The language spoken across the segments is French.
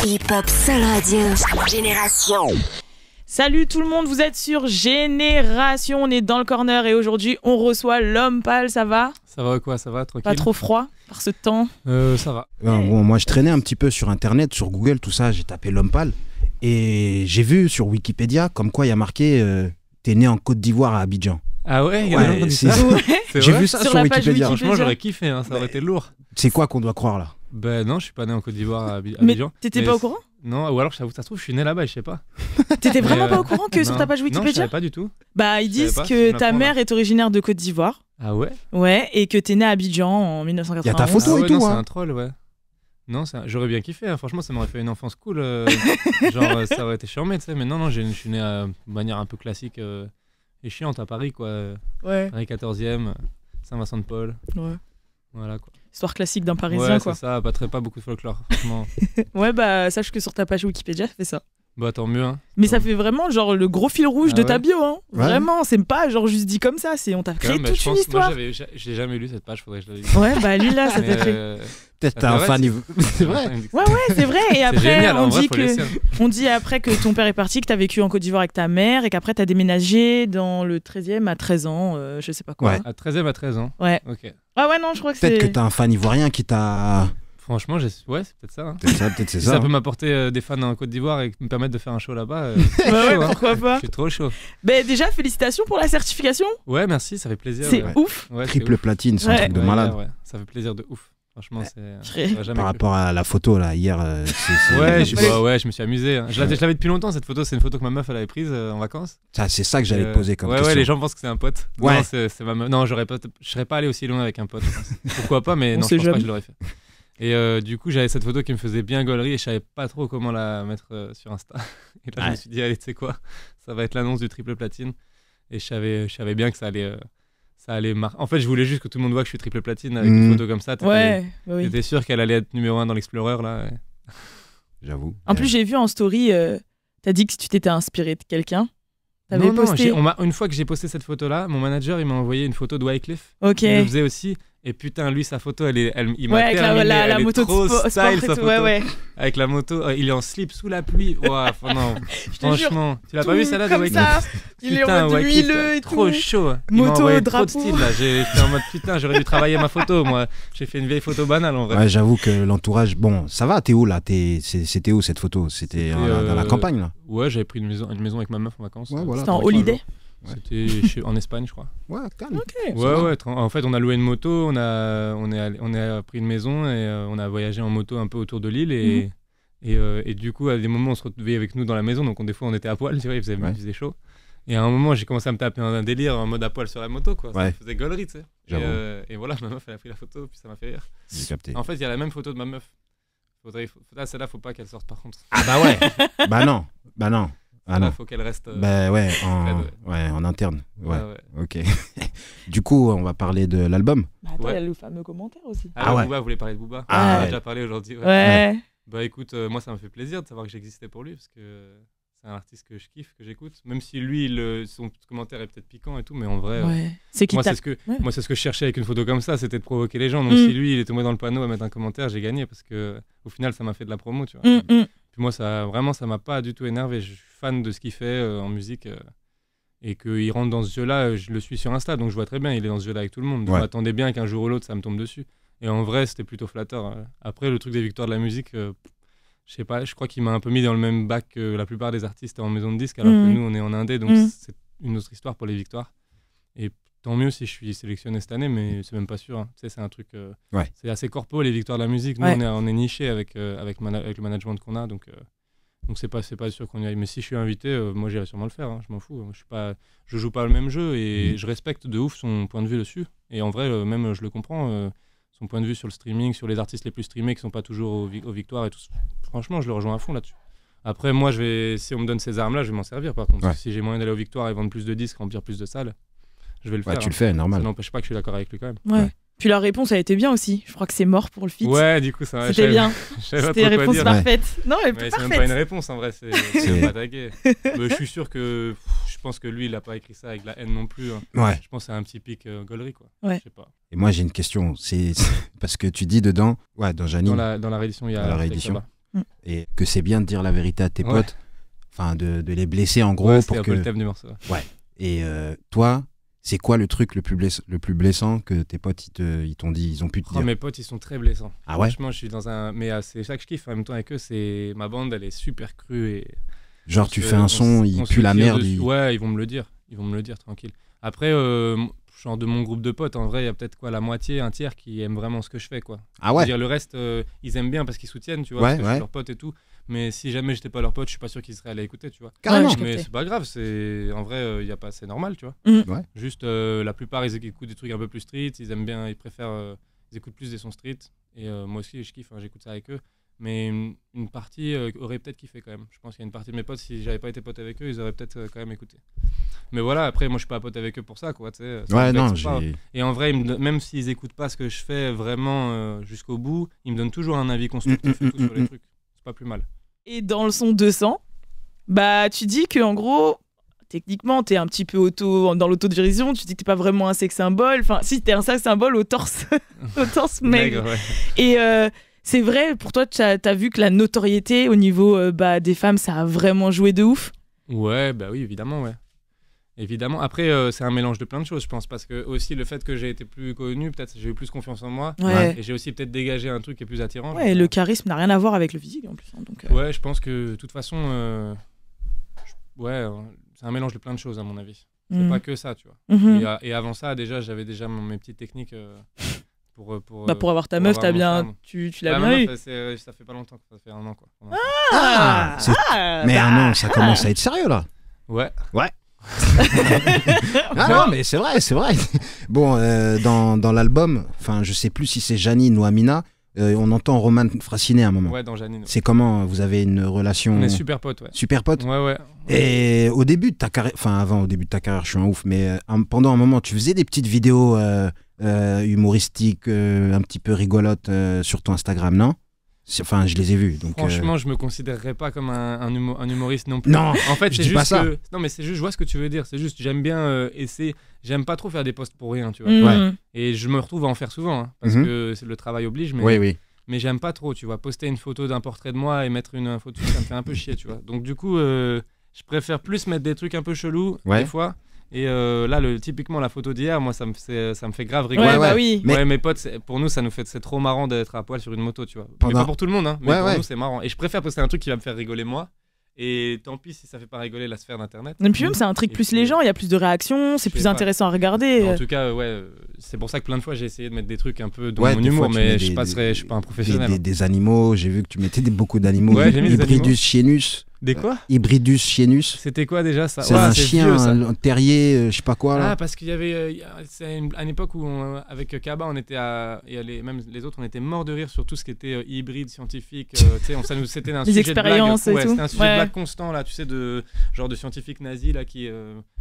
Hip-Hop Seul Radio, Génération. Salut tout le monde, vous êtes sur Génération, on est dans le corner et aujourd'hui on reçoit l'homme pâle, ça va? Ça va quoi, ça va, tranquille? Pas trop froid par ce temps? Ça va. Bon, moi je traînais un petit peu sur internet, sur Google, tout ça, j'ai tapé l'homme pâle et j'ai vu sur Wikipédia comme quoi il y a marqué t'es né en Côte d'Ivoire à Abidjan. Ah ouais, Ouais, c'est ça. J'ai vu ça sur la page Wikipédia. Franchement, j'aurais kiffé, hein, ça aurait été lourd. C'est quoi qu'on doit croire là? Ben non, je suis pas né en Côte d'Ivoire à Mais Abidjan. t'étais pas au courant? Non, ou alors ça se trouve, je suis né là-bas, je sais pas. T'étais vraiment Mais, pas au courant que sur non. ta page Non, je Wikipédia? savais pas du tout. Bah ils Je savais disent pas, tu que me ta l'apprends, mère là. est originaire de Côte d'Ivoire. Ah ouais? Ouais, et que t'es né à Abidjan en 1991. Y a ta photo Ah et ouais, tout, non, c'est hein. un troll, ouais. Non, j'aurais bien kiffé, hein. Franchement, ça m'aurait fait une enfance cool. Genre, ça aurait été charmé, tu sais. Mais non, je suis né de manière un peu classique et chiante à Paris, quoi. Ouais. Paris 14e, Saint-Vincent-de-Paul. Ouais. Voilà, quoi. Histoire classique d'un Parisien, Ouais, quoi. c'est ça, pas beaucoup de folklore, franchement. Ouais, bah sache que sur ta page Wikipédia, ça fait ça. Bah, tant mieux, hein. Mais ça fait vraiment genre le gros fil rouge Ah de ouais. ta bio, hein. Ouais. Vraiment, c'est pas genre juste dit comme ça, on t'a créé Ouais, mais toute je une pense, histoire. moi, je l'ai jamais lu cette page, faudrait que je la lise. Ouais, bah lui là, ça Mais, t'a fait. Peut-être Ah, t'as un c'est fan. vrai, C'est vrai. Ouais, c'est vrai. Et après, génial, en on vrai, dit faut laisser, hein. on dit après que ton père est parti, que t'as vécu en Côte d'Ivoire avec ta mère et qu'après t'as déménagé dans le 13e à 13 ans, je sais pas quoi. Ouais. À 13e à 13 ans. Ouais. Ok. Ah ouais, non, je crois que Peut-être c'est. que t'as un fan ivoirien qui t'a. Franchement, ouais, c'est peut-être ça. Hein. Peut-être c'est Si ça. ça peut m'apporter des fans en Côte d'Ivoire et me permettre de faire un show là-bas, Bah ouais, chaud, hein. pourquoi pas. Je suis trop chaud. Mais déjà, félicitations pour la certification. Ouais, merci, ça fait plaisir. C'est ouais. ouf. Ouais, c'est Triple ouf. platine, c'est un Ouais. truc de Ouais, malade. ouais, ça fait plaisir de ouf. Franchement, Purée. j'aurais jamais Par cru. rapport à la photo là, hier, Ouais, Ouais. je me suis amusé. Hein. Je l'avais depuis longtemps cette photo. C'est une photo que ma meuf elle avait prise en vacances. c'est ça que j'allais te poser comme ouais, question. ouais, les gens pensent que c'est un pote. Ouais. Non, c'est ma meuf. Non, je serais pas allé aussi loin avec un pote. Je pense. Pourquoi pas, mais On non, sait je pense pas jamais. que je l'aurais fait. Et du coup, j'avais cette photo qui me faisait bien gaulerie et je savais pas trop comment la mettre sur Insta. Et là, je me Ouais. suis dit, allez, tu sais quoi, ça va être l'annonce du triple platine. Et je savais bien que ça allait marquer. En fait, je voulais juste que tout le monde voit que je suis triple platine avec une photo comme ça. Ouais, bah oui. J'étais sûr qu'elle allait être numéro 1 dans l'Explorer là. J'avoue. En plus, j'ai vu en story, t'as dit que tu t'étais inspiré de quelqu'un. T'avais Non, posté. une fois que j'ai posté cette photo là, mon manager il m'a envoyé une photo de Wyclef. Ok. Il le faisait aussi. Et putain, lui, sa photo, il m'a Ouais, avec terminé. la Elle est moto de trop sport style, et sa tout. photo. Ouais, ouais. Avec la moto, il est en slip sous la pluie. Ouah, non, Je te jure. franchement, tu l'as pas vu celle-là de Comme Wyclef? ça, il est en mode Wyclef, huileux et trop tout. chaud. Il m'a Moto, envoyé drapeau. trop de style là. J'étais en mode putain, j'aurais dû travailler ma photo. Moi, j'ai fait une vieille photo banale en vrai. Ouais, j'avoue que l'entourage. Bon, ça va, t'es où là? C'était où cette photo? C'était dans la campagne là? Ouais, j'avais pris une maison avec ma meuf en vacances. Ouais, voilà. C'était en tranquille. holiday. C'était en Espagne, je crois. Ouais, calme. Ok. Ouais, ouais. En fait, on a loué une moto, on a pris une maison et on a voyagé en moto un peu autour de l'île et du coup, à des moments, on se retrouvait avec nous dans la maison. Donc, des fois, on était à poil, tu vois, il faisait chaud. Et à un moment, j'ai commencé à me taper un délire en mode à poil sur la moto, quoi. Ça Ouais. me faisait gaulerie, tu sais. J'avoue. Et voilà, ma meuf, elle a pris la photo, puis ça m'a fait rire. J'ai capté. En fait, il y a la même photo de ma meuf. Celle-là, faut pas qu'elle sorte par contre. Ah bah ouais. Bah non. Ah Là, non. faut qu'elle reste. Bah ouais, ouais. en interne. Ouais. ouais. Ok. Du coup, on va parler de l'album. Bah, attends, il y a Ouais. le fameux commentaire aussi. Ah, ouais. Booba, vous voulez parler de Booba? Ah On a ouais. déjà parlé aujourd'hui. Ouais. Ouais. Bah écoute, moi ça me fait plaisir de savoir que j'existais pour lui parce que c'est un artiste que je kiffe, que j'écoute. Même si lui, son commentaire est peut-être piquant et tout, mais en vrai, Ouais. C'est qui moi t'a. c'est ce que Ouais. moi c'est ce que je cherchais avec une photo comme ça, c'était de provoquer les gens. Donc Mm. si lui il est tombé dans le panneau à mettre un commentaire, j'ai gagné parce que au final ça m'a fait de la promo, tu vois. Puis moi ça m'a pas du tout énervé. Je suis fan de ce qu'il fait en musique. Et qu'il rentre dans ce jeu-là, je le suis sur Insta, donc je vois très bien, il est dans ce jeu-là avec tout le monde. Donc Ouais. je m'attendais bien qu'un jour ou l'autre, ça me tombe dessus. Et en vrai, c'était plutôt flatteur. Après, le truc des victoires de la musique, je sais pas, je crois qu'il m'a un peu mis dans le même bac que la plupart des artistes en maison de disques, alors que nous, on est en indé, donc c'est une autre histoire pour les victoires. Et tant mieux si je suis sélectionné cette année, mais c'est même pas sûr. Hein. Tu sais, c'est un truc... Ouais. C'est assez corpo, les victoires de la musique. Nous, Ouais. on est niché avec le management qu'on a, donc c'est pas sûr qu'on y aille. Mais si je suis invité, moi j'irai sûrement le faire. Hein. Je m'en fous. Je joue pas le même jeu et je respecte de ouf son point de vue dessus. Et en vrai, même je le comprends. Son point de vue sur le streaming, sur les artistes les plus streamés qui sont pas toujours aux victoires et tout. Franchement, je le rejoins à fond là-dessus. Après, moi, si on me donne ces armes-là, je vais m'en servir. Par contre, Ouais. si j'ai moyen d'aller aux victoires et vendre plus de disques, remplir plus de salles, je vais le Ouais, faire. tu le fais, Ça normal. n'empêche pas que je suis d'accord avec lui quand même. Ouais. Puis la réponse a été bien aussi. Je crois que c'est mort pour le feat. Ouais, du coup, ça. C'était bien. Je savais pas C'était trop quoi réponse dire. parfaite. Non, elle Mais est c'est même pas une parfaite. réponse en vrai, c'est pas tagué. Mais je suis sûr que je pense que lui il a pas écrit ça avec la haine non plus. Hein. Ouais. Je pense que c'est un petit pic gaulerie quoi. Ouais. Je sais pas. Et moi, j'ai une question. C'est parce que tu dis dedans, ouais, dans Janine, Dans la réédition, il y a Dans la Flex réédition. là-bas. et que c'est bien de dire la vérité à tes Ouais. potes, enfin de les blesser en gros Ouais, c'était pour un que. peu le thème du morceau. Et toi, c'est quoi le truc le plus blessant que tes potes ils t'ont dit, ils ont pu te Oh, dire? mes potes, ils sont très blessants. Ah ouais? Franchement, je suis dans un. Mais c'est ça que je kiffe en même temps avec eux. C'est ma bande, elle est super crue et. Genre on tu se- fais un on son, se- il on se pue la tire merde. dessus. Ouais, ils vont me le dire. Ils vont me le dire tranquille. Après, genre de mon groupe de potes, en vrai, il y a peut-être quoi, la moitié, un tiers qui aiment vraiment ce que je fais, quoi. Ah Je veux ouais? dire, le reste, ils aiment bien parce qu'ils soutiennent, tu vois, Ouais, parce que je ouais. suis leur pote et tout. Mais si jamais j'étais pas leur pote, je suis pas sûr qu'ils seraient allés écouter, tu vois. Carrément. Ouais, Mais capté. c'est pas grave, c'est en vrai, y a pas, c'est normal, tu vois. Ouais. Juste, la plupart, ils écoutent des trucs un peu plus street, ils aiment bien, ils préfèrent, ils écoutent plus des sons street. Et moi aussi, je kiffe, hein, j'écoute ça avec eux. Mais une partie aurait peut-être kiffé quand même. Je pense qu'il y a une partie de mes potes, si j'avais pas été pote avec eux, ils auraient peut-être quand même écouté. Mais voilà, après, moi, je suis pas pote avec eux pour ça, quoi. Tu sais, ça Ouais, me non, vexe pas. j'ai. Et en vrai, même s'ils écoutent pas ce que je fais vraiment jusqu'au bout, ils me donnent toujours un avis constructif et tout sur les trucs. C'est pas plus mal. Et dans le son 200, bah tu dis que en gros, techniquement, t'es un petit peu dans l'autodérision. Tu dis que t'es pas vraiment un sex symbole. Enfin, si t'es un sex symbole au torse, au torse maigre. Ouais. Et c'est vrai, pour toi, t'as vu que la notoriété au niveau des femmes, ça a vraiment joué de ouf. Ouais, bah oui, évidemment, ouais. Évidemment. Après, c'est un mélange de plein de choses, je pense, parce que aussi le fait que j'ai été plus connu, peut-être j'ai eu plus confiance en moi, Ouais. et j'ai aussi peut-être dégagé un truc qui est plus attirant. Ouais, le charisme n'a rien à voir avec le physique en plus. Hein, donc, Ouais, je pense que de toute façon, c'est un mélange de plein de choses à mon avis. C'est mm. pas que ça, tu vois. Mhm. Et avant ça, déjà, j'avais déjà mes petites techniques pour Pour avoir ta pour meuf, avoir mon t'as femme. tu l'as Ah, bien ma eu. meuf, ça fait pas longtemps, ça fait 1 an quoi. Ah, c'est- Mais non, ça commence à être sérieux là. Ouais. Ah non, mais c'est vrai, c'est vrai. Bon, dans l'album, enfin, je sais plus si c'est Janine ou Amina, on entend Roman Fraissinet à un moment. Ouais, dans Janine. C'est comment vous avez une relation On est super potes, ouais. super pote? Ouais. Et au début de ta carrière, enfin avant au début de ta carrière, je suis un ouf, mais pendant un moment, tu faisais des petites vidéos humoristiques, un petit peu rigolotes sur ton Instagram, non? Enfin, je les ai vues. Donc, Franchement, je me considérerais pas comme un humoriste non plus. non, En fait, je c'est dis juste pas ça. que... Non, mais c'est juste, je vois ce que tu veux dire. C'est juste, j'aime bien essayer. J'aime pas trop faire des posts pour rien, tu vois. Mm. Ouais. Et je me retrouve à en faire souvent, hein, parce Mhm. que le travail oblige. Mais, Oui, oui. mais j'aime pas trop, tu vois. Poster une photo d'un portrait de moi et mettre une info dessus, ça me fait un peu chier, tu vois. Donc, du coup, je préfère plus mettre des trucs un peu chelous, Ouais. des fois. Et là, typiquement, la photo d'hier, moi, ça me fait grave rigoler. Ouais, Ouais, bah ouais. oui. Mais- Ouais, mes potes, pour nous, c'est trop marrant d'être à poil sur une moto, tu vois. Mais Pendant- pas pour tout le monde, hein. Mais Ouais, pour ouais. nous, c'est marrant. Et je préfère poster un truc qui va me faire rigoler moi. Et tant pis si ça fait pas rigoler la sphère d'internet. Et puis même, c'est un truc Et plus puis, les gens, il y a plus de réactions, c'est je plus sais pas. intéressant à regarder. En tout cas, ouais, c'est pour ça que plein de fois j'ai essayé de mettre des trucs un peu dans Ouais, mon des fois, humour, tu mais mets je suis pas un professionnel. Des animaux, j'ai vu que tu mettais beaucoup d'animaux. Ouais, j'ai mis des animaux. Hybridus chienus. Des quoi Hybridus chienus. C'était quoi déjà ça? C'est Ouais, un c'est chien, vieux, ça. un terrier, je sais pas quoi là. Ah, parce qu'il y avait. C'est à une époque où, avec Kaba, on était même les autres, on était morts de rire sur tout ce qui était hybride, scientifique. Tu sais, c'était un Les sujet de blague. expériences et Ouais, tout. c'était un sujet Ouais. de blague constant, là, tu sais, genre de scientifique nazi, là, qui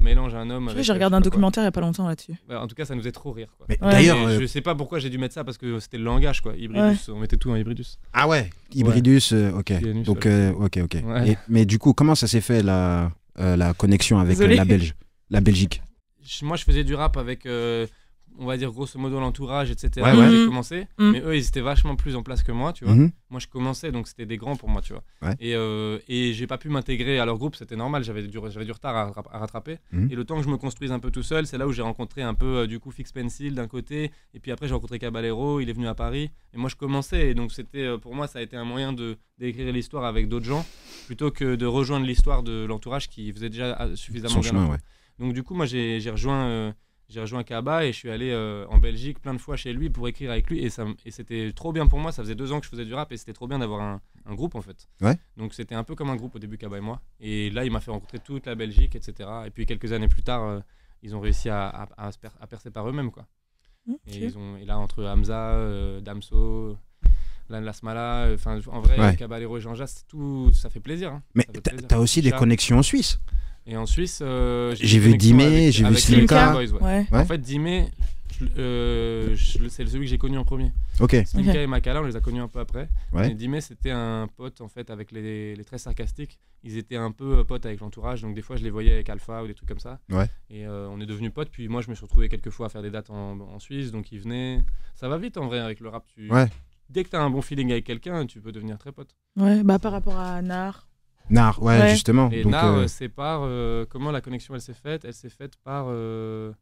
mélange un homme. Tu vois, avec, j'ai regardé je un sais pas quoi. documentaire il y a pas longtemps là-dessus. Ouais, en tout cas, ça nous faisait trop rire, quoi. Mais Ouais. d'ailleurs, Et je sais pas pourquoi j'ai dû mettre ça, parce que c'était le langage, quoi. Hybridus, on mettait tout en hybridus. ah ouais, Hybridus, ok. Chienus, Donc, ok. Ouais. Mais du coup, comment ça s'est fait la connexion avec Désolé. la Belgique? Moi, je faisais du rap avec, on va dire, grosso modo, l'entourage, etc. Ouais, Quand ouais. j'ai commencé. Mhm. Mais eux, ils étaient vachement plus en place que moi, tu vois. Mhm. Moi, je commençais, donc c'était des grands pour moi, tu vois. Ouais. Et j'ai pas pu m'intégrer à leur groupe, c'était normal, j'avais du retard à rattraper. Mhm. Et le temps que je me construise un peu tout seul, c'est là où j'ai rencontré un peu, du coup, Fix Pencil d'un côté. Et puis après, j'ai rencontré Caballero, il est venu à Paris. Et moi, je commençais. Et donc, c'était, pour moi, ça a été un moyen d'écrire l'histoire avec d'autres gens, plutôt que de rejoindre l'histoire de l'entourage qui faisait déjà suffisamment Son bien. chemin, leur ouais. Donc du coup, moi, j'ai rejoint Kaba et je suis allé en Belgique plein de fois chez lui pour écrire avec lui. Et c'était trop bien pour moi. Ça faisait 2 ans que je faisais du rap et c'était trop bien d'avoir un groupe, en fait. Ouais. Donc c'était un peu comme un groupe au début, Kaba et moi. Et là, il m'a fait rencontrer toute la Belgique, etc. Et puis quelques années plus tard, ils ont réussi à percer par eux-mêmes, quoi. Ok. Et là, entre Hamza, Damso... Lasmala, enfin en vrai, Ouais. Caballero et Jean-Jas, tout, ça fait plaisir. Hein. Mais Ça fait t'as plaisir. t'as aussi des Chat. connexions en Suisse. Et en Suisse, J'ai des vu connexions Dimé, j'ai vu avec Slimka. les Boys, ouais. Ouais. Ouais. En fait, Dimé, c'est celui que j'ai connu en premier. Ok. Slimka Ok. et Makala, on les a connus un peu après. Ouais. Et Dimé, c'était un pote en fait avec les très sarcastiques. Ils étaient un peu potes avec l'entourage, donc des fois je les voyais avec Alpha ou des trucs comme ça. Ouais. Et on est devenus potes. Puis moi, je me suis retrouvé quelques fois à faire des dates en Suisse, donc ils venaient. Ça va vite en vrai avec le rap. Ouais. dès que t'as un bon feeling avec quelqu'un, tu peux devenir très pote. Ouais, bah par rapport à Nar. Nar, ouais, justement. Et Donc, Nar, c'est par comment la connexion elle s'est faite. Elle s'est faite par je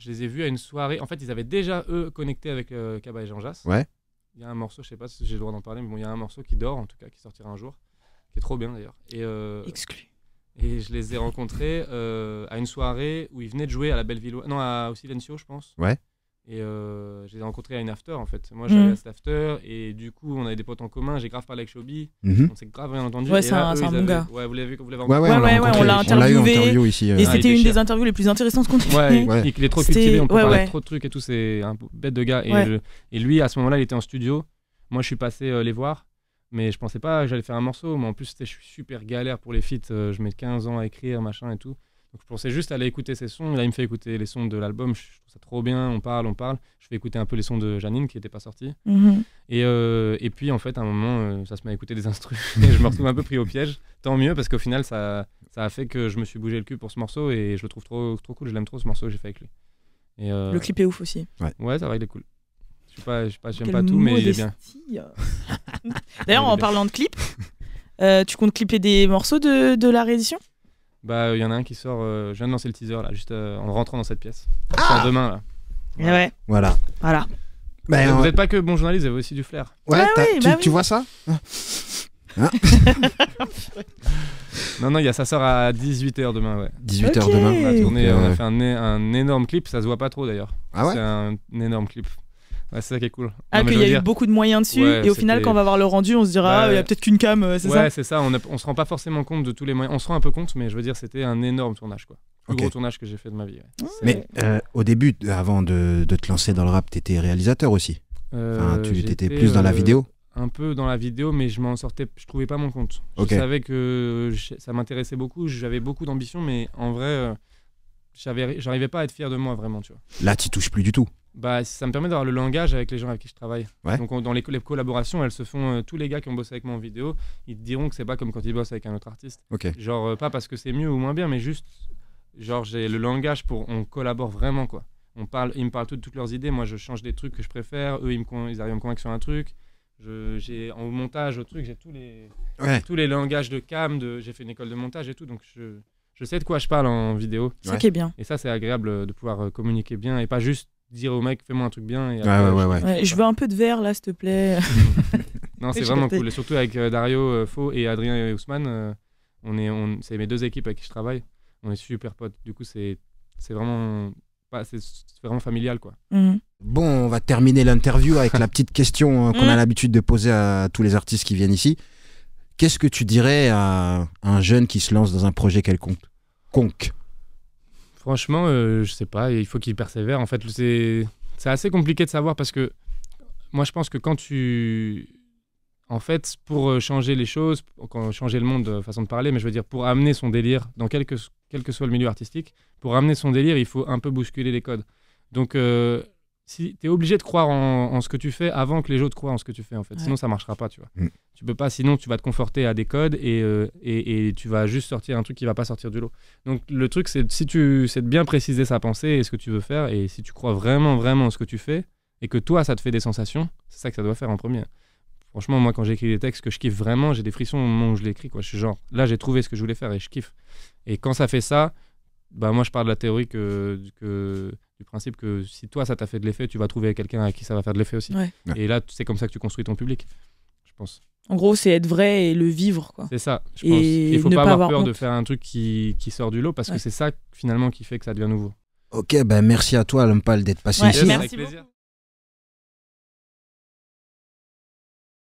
les ai vus à une soirée. En fait, ils avaient déjà eux connecté avec Kaba et Jean Jass. Ouais. Il y a un morceau, je sais pas si j'ai le droit d'en parler, mais bon, il y a un morceau qui dort en tout cas, qui sortira un jour, qui est trop bien d'ailleurs. Exclu. Et je les ai rencontrés à une soirée où ils venaient de jouer à la Belleville, non, au Silencio, je pense. Ouais. Et je les ai rencontrés à une after en fait. Moi j'allais à cette after et du coup on avait des potes en commun. J'ai grave parlé avec Shobi. On s'est grave bien entendu. Ouais, et c'est là, un ils bon avaient... gars. Ouais, vous l'avez Ouais, on l'a interviewé. Ici, et c'était une des interviews les plus intéressantes qu'on ait fait. Ouais. Il est trop cultivé, on peut parler de trop de trucs et tout. C'est un bête de gars. Et lui à ce moment-là il était en studio. Moi je suis passé les voir. Mais je pensais pas que j'allais faire un morceau. Mais en plus je suis super galère pour les feats. Je mets 15 ans à écrire machin et tout. Donc je pensais juste aller écouter ses sons. Là, il me fait écouter les sons de l'album. Je trouve ça trop bien. On parle. Je fais écouter un peu les sons de Janine qui n'étaient pas sortis. Et puis, en fait, à un moment, ça se met à écouter des instrus. Et je me retrouve un peu pris au piège. Tant mieux parce qu'au final, ça a fait que je me suis bougé le cul pour ce morceau. Et je le trouve trop cool. Je l'aime trop ce morceau que j'ai fait avec lui. Et le clip est ouf aussi. Ouais, ça va, il est cool. J'aime pas tout, mais il est bien. D'ailleurs, en parlant de clip, tu comptes clipper des morceaux de la réédition ? Bah, il y en a un qui sort, je viens de lancer le teaser là, juste en rentrant dans cette pièce. Il sort demain là. Ouais. Voilà. Bah, vous n'êtes pas que bon journaliste, vous avez aussi du flair. Ouais, tu vois ça Non, ça sort à 18h demain, ouais. 18h demain. On a fait un énorme clip, ça se voit pas trop d'ailleurs. Ah ouais. C'est un énorme clip. Ouais, c'est ça qui est cool. Qu'il y a eu beaucoup de moyens dessus, et au final, quand on va voir le rendu, on se dira, il y a peut-être qu'une cam, c'est ça ? Ouais, c'est ça, on se rend pas forcément compte de tous les moyens. On se rend un peu compte, mais je veux dire, c'était un énorme tournage, quoi. Le plus gros tournage que j'ai fait de ma vie. Ouais. Mais au début, avant de te lancer dans le rap, t'étais réalisateur aussi. Tu étais plus dans la vidéo ? Un peu dans la vidéo, mais je trouvais pas mon compte. Je savais que ça m'intéressait beaucoup, j'avais beaucoup d'ambition, mais en vrai, j'arrivais pas à être fier de moi, vraiment, tu vois. Là, t'y touches plus du tout. Bah, ça me permet d'avoir le langage avec les gens avec qui je travaille. Ouais. Donc dans les collaborations, elles se font. Tous les gars qui ont bossé avec moi en vidéo, ils te diront que c'est pas comme quand ils bossent avec un autre artiste. Genre pas parce que c'est mieux ou moins bien, mais juste genre j'ai le langage on collabore vraiment quoi. Ils me parlent toutes leurs idées. Moi je change des trucs que je préfère. Eux ils arrivent à me convaincre sur un truc. J'ai en montage au truc, j'ai tous les langages de cam. J'ai fait une école de montage et tout, donc je sais de quoi je parle en vidéo. C'est ça qui est bien. Et ça c'est agréable de pouvoir communiquer bien et pas juste dire au mec fais-moi un truc bien. Et je veux un peu de verre là, s'il te plaît. Non, c'est vraiment cool. Et surtout avec Dario Faux et Adrien et Ousmane, c'est mes deux équipes avec qui je travaille. On est super potes. Du coup, c'est vraiment familial, quoi. Bon, on va terminer l'interview avec la petite question qu'on a l'habitude de poser à tous les artistes qui viennent ici. Qu'est-ce que tu dirais à un jeune qui se lance dans un projet quelconque ? Franchement, je sais pas, il faut qu'il persévère. En fait, c'est assez compliqué de savoir parce que moi, je pense que en fait, pour changer les choses, changer le monde, façon de parler, mais je veux dire, pour amener son délire, dans quel que soit le milieu artistique, pour amener son délire, il faut un peu bousculer les codes. Donc, si tu es obligé de croire en ce que tu fais avant que les autres croient en ce que tu fais, en fait. Sinon, ça marchera pas, tu vois. Tu peux pas, sinon, tu vas te conforter à des codes et tu vas juste sortir un truc qui va pas sortir du lot. Donc, le truc, c'est de bien préciser sa pensée et ce que tu veux faire. Et si tu crois vraiment, vraiment en ce que tu fais et que toi, ça te fait des sensations, c'est ça que ça doit faire en premier. Franchement, moi, quand j'écris des textes que je kiffe vraiment, j'ai des frissons au moment où je l'écris, quoi. Je suis genre, là, j'ai trouvé ce que je voulais faire et je kiffe. Et quand ça fait ça, bah, moi, je pars de la théorie du principe que si toi, ça t'a fait de l'effet, tu vas trouver quelqu'un à qui ça va faire de l'effet aussi. Ouais. Et là, c'est comme ça que tu construis ton public, je pense. En gros, c'est être vrai et le vivre, quoi. C'est ça, je pense. Il faut pas avoir peur de faire un truc qui sort du lot parce que c'est ça, finalement, qui fait que ça devient nouveau. Ok, ben merci à toi, Lompal, d'être passé ici. Merci beaucoup.